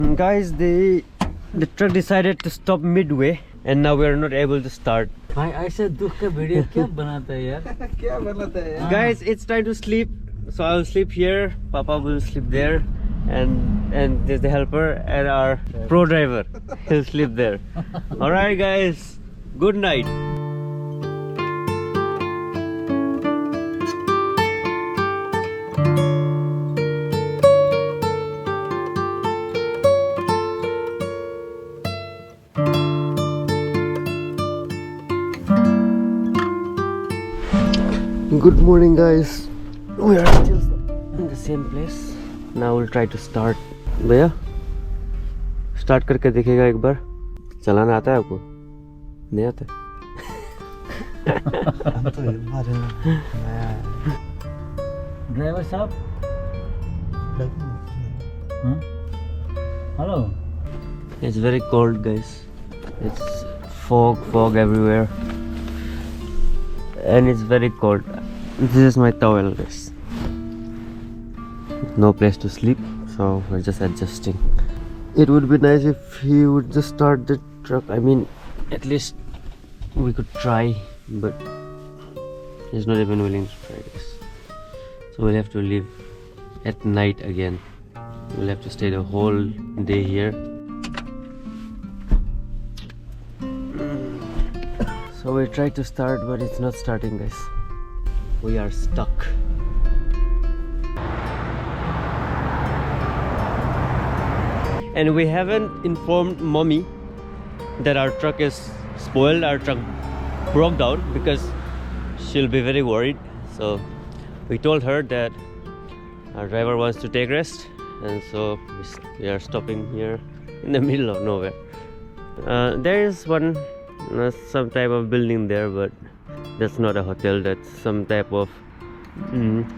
Guys, the truck decided to stop midway, and now we are not able to start. I said दुख का video क्या बनाता है यार? क्या बनाता है? Guys, it's time to sleep, so I'll sleep here. Papa will sleep there, and there's the helper and our pro driver. He'll sleep there. All right, guys. Good night. Good morning, guys. We are still in the same place. Now we'll try to start. भैया start करके देखिएगा एक बार. चलाना आता है आपको? नहीं आता ड्राइवर साहब, hello. It's very cold, guys. It's fog everywhere, and it's very cold. This is my towel, guys. No place to sleep, so we're just adjusting. It would be nice if he would just start the truck. I mean, at least we could try, but he's not even willing to try this. So we'll have to leave at night again. We'll have to stay the whole day here. So we tried to start, but it's not starting, guys. We are stuck. And we haven't informed mommy that our truck is spoiled, our truck broke down, because she'll be very worried. So we told her that our driver wants to take rest, and so we are stopping here in the middle of nowhere. There is one some type of building there, but that's not a hotel. That's some type of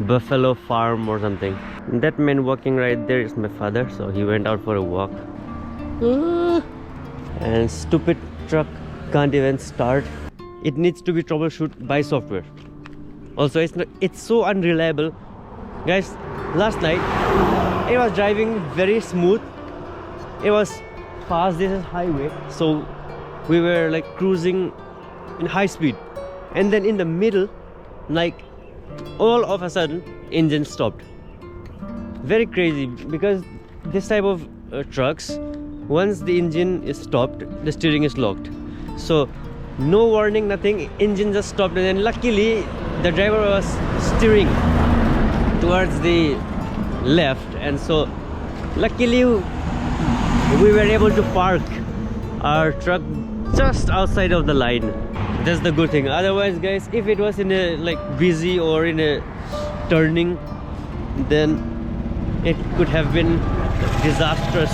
buffalo farm or something. That man walking right there is my father, so he went out for a walk. And stupid truck can't even start. It needs to be troubleshooted by software. Also, it's so unreliable, guys. Last night it was driving very smooth, it was fast. This is highway, so we were like cruising in high speed, and then in the middle, like all of a sudden, engine stopped. Very crazy, because this type of trucks, once the engine is stopped, the steering is locked. So no warning, nothing, engine just stopped. And then luckily the driver was steering towards the left, and so luckily we were able to park our truck just outside of the line. That's the good thing. Otherwise, guys, if it was in a like busy or in a turning, then it could have been disastrous.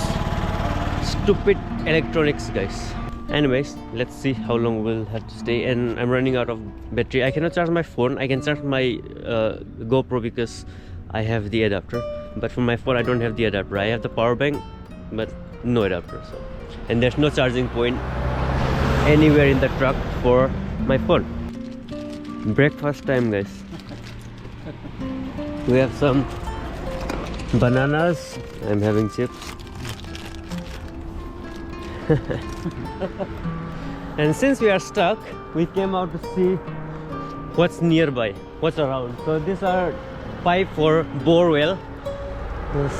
Stupid electronics, guys. Anyways, let's see how long we'll have to stay. And I'm running out of battery. I cannot charge my phone. I can charge my GoPro because I have the adapter, but for my phone I don't have the adapter. I have the power bank, but no adapter. So, and there's no charging point anywhere in the truck for my phone. Breakfast time, guys. We have some bananas. I'm having chips. And since we are stuck, we came out to see what's nearby, what's around. So these are pipe for bore well.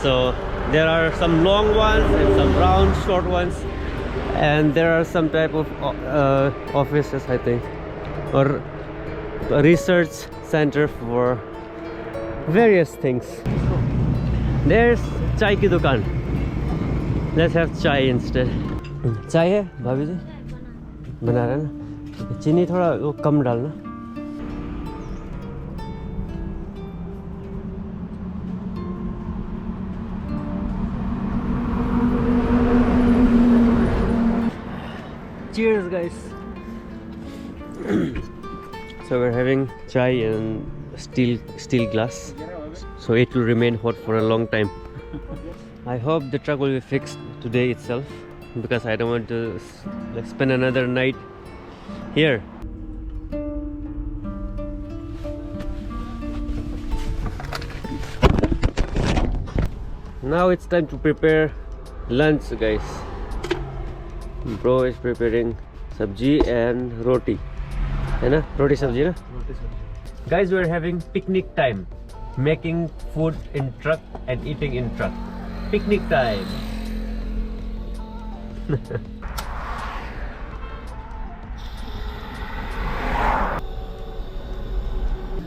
So there are some long ones and some round short ones, and there are some type of offices, I think, or a research center for various things. There's chai ki dukan. Let's have chai instead. चाय है भाभी जी? बना रहे ना? चीनी थोड़ा वो कम डालना. Cheers, guys. So we're having chai in steel glass, so it will remain hot for a long time. I hope the truck will be fixed today itself, because I don't want to like spend another night here. Now it's time to prepare lunch, guys. Bro is preparing sabji and roti. है ना? Roti sabji ना? Guys, we are having picnic time. Making food in truck and eating in truck. Picnic time.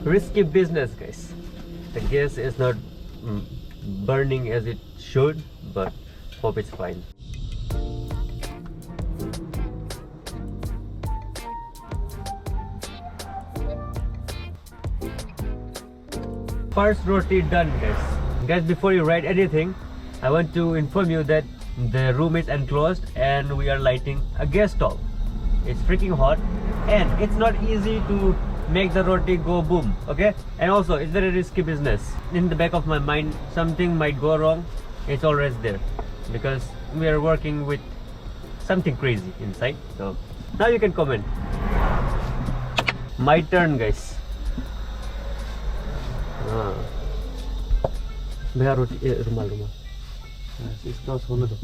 Risky business, guys. The gas is not burning as it should, but hope it's fine. First roti done, guys. Guys, before you write anything, I want to inform you that the room is enclosed and we are lighting a gas stove. It's freaking hot and it's not easy to make the roti go boom, okay? And also, it's very risky business. In the back of my mind, something might go wrong. It's always there because we are working with something crazy inside. So now you can comment. My turn, guys. भैया रोटी रुमाल इसका सोने दो.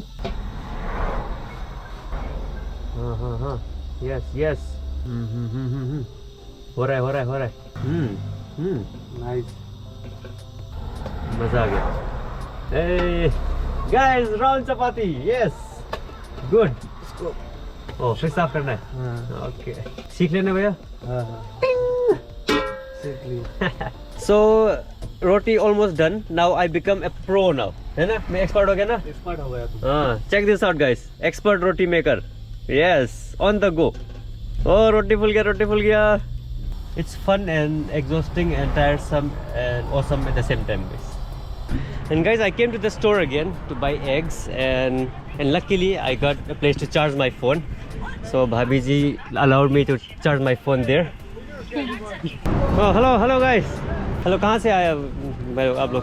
हाँ yes हो रहा है nice. मजा आ गया. Hey guys, round chapati. Yes, good. Oh, फिर साफ करना है. Okay, सीख लेना भैया. सीख लिया. So roti almost done. Now I become a pro now. है ना? मैं expert हो गया ना? Expert हो गया तू. हाँ, check this out, guys. Expert roti maker. Yes, on the go. Oh, roti फूल गया. It's fun and exhausting and tiresome and awesome at the same time, guys. And guys, I came to the store again to buy eggs and luckily I got a place to charge my phone. So Bhabhi ji allowed me to charge my phone there. Oh, hello guys. Hello, कहाँ से आए आप लोग?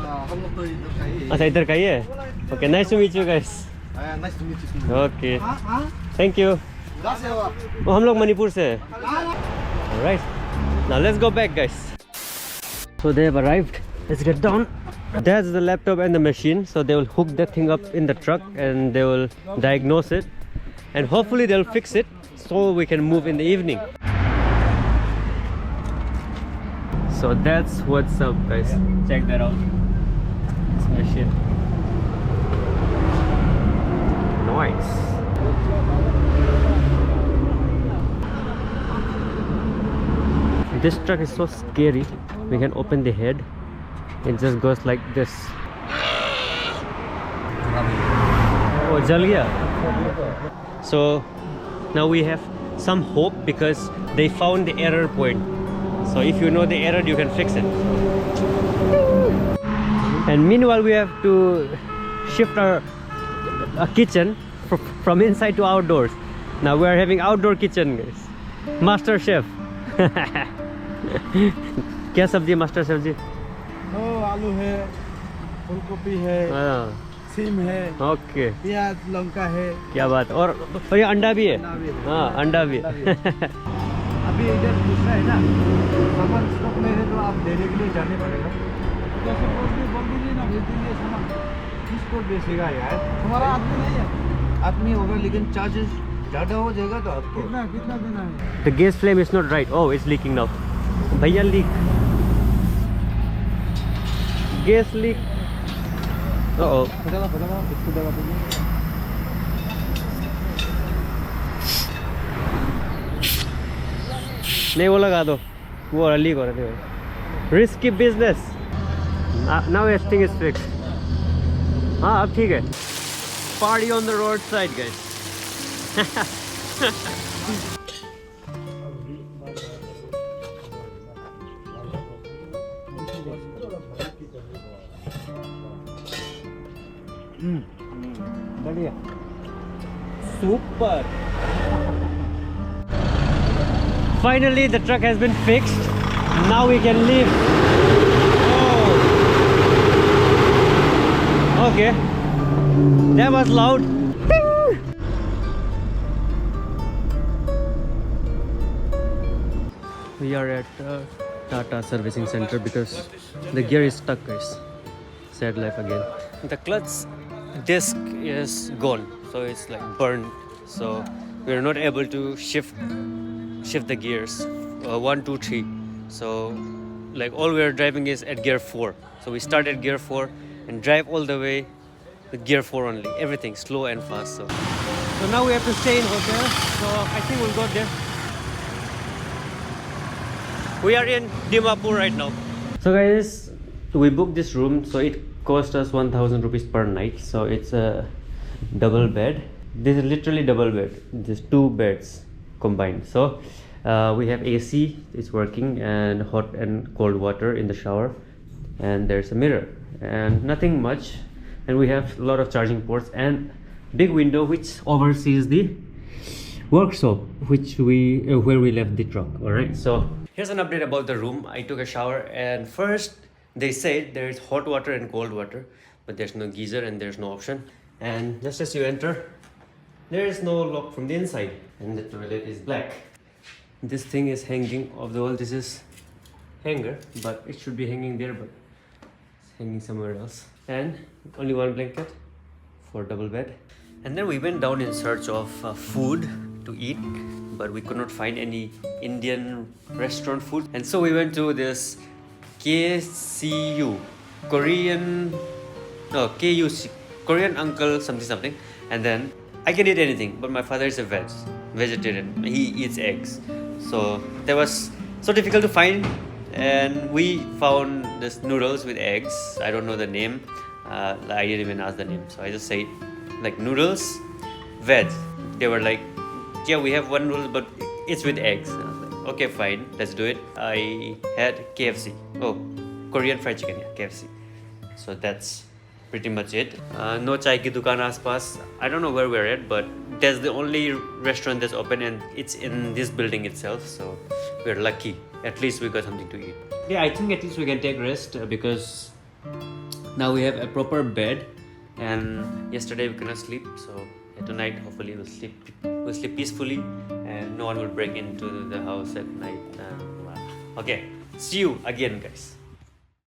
अच्छा, इधर का ही है. Okay, nice to meet you guys. Nice to meet you. Okay, thank you. वो हम लोग मणिपुर से हैं. Alright, now let's go back, guys. So they have arrived. Let's get down. That's the laptop and the machine. So they will hook that thing up in the truck and they will diagnose it. And hopefully they'll fix it so we can move in the evening. So that's what's up, guys. Check that out. This machine. Nice. This truck is so scary. We can open the head. It just goes like this. Oh, jal gaya. So now we have some hope because they found the error point. So if you know the error, you can fix it. And meanwhile, we have to shift our kitchen from inside to outdoors. Now we are having outdoor kitchen, guys. Master chef. क्या सब्जी है master सब्जी? आलू है, फूलगोभी है, सीम है, okay, प्याज लौका है. क्या बात. और ये अंडा भी है. हाँ, अंडा भी. अभी इधर दूसरा है ना, सामान स्टॉक में है तो आप देने के लिए जाने पड़ेगा. तो सपोज भी बोल दीजिए ना, भेज दीजिए सामान. किसको बेचेगा यार? हमारा आदमी नहीं है. आदमी होगा लेकिन चार्जेस ज़्यादा हो जाएगा तो आपको. कितना देना है? The gas flame is not right. Oh, it's leaking now. भैया लीक. Gas leak. Uh-oh. पता इसको दबा दीजिए. नहीं, वो लगा दो. वो लीक हो रहा है. Risky business. Now everything is fixed. हाँ, अब ठीक है. Party on the roadside, guys. बढ़िया. Super. Finally, the truck has been fixed. Now we can leave. Oh. Okay. That was loud. We are at Tata servicing center because the gear is stuck, guys. Sad life again. The clutch disc is gone, so it's like burned. So we're not able to shift the gears 1 2 3. So like all we're driving is at gear 4. So we start at gear 4 and drive all the way with gear 4 only. Everything slow and fast. So now we have to stay in hotel. So I think we'll go there. We are in Dimapur right now. So guys, we booked this room. So it cost us 1,000 rupees per night. So it's a double bed. This is literally double bed. There's 2 beds combined. So we have AC, it's working, and hot and cold water in the shower, and there's a mirror and nothing much. And we have a lot of charging ports and big window which oversees the workshop which where we left the truck. All right, so here's an update about the room. I took a shower, and first they said there is hot water and cold water, but there's no geyser and there's no option. And just as you enter, there is no lock from the inside, and the toilet is black. This thing is hanging off the wall. This is hanger, but it should be hanging there, but it's hanging somewhere else. And only one blanket for double bed. And then we went down in search of food to eat, but we could not find any Indian restaurant food. And so we went to this KCU, KUC, Korean uncle something. And then I can eat anything, but my father is a vegetarian. He eats eggs. So that was so difficult to find. And we found this noodles with eggs. I don't know the name. I didn't even ask the name. So I just said like noodles, veg. They were like, yeah, we have one noodle, but it's with eggs. And I was like, okay, fine, let's do it. I had KFC. Oh, Korean fried chicken, yeah, KFC. So that's pretty much it. No chai ki dukan aspas. I don't know where we're at, but that's the only restaurant that's open, and it's in this building itself. So we're lucky. At least we got something to eat. Yeah, I think at least we can take rest because now we have a proper bed. And yesterday we couldn't sleep, so tonight hopefully we'll sleep peacefully, and no one will break into the house at night. Okay, see you again, guys.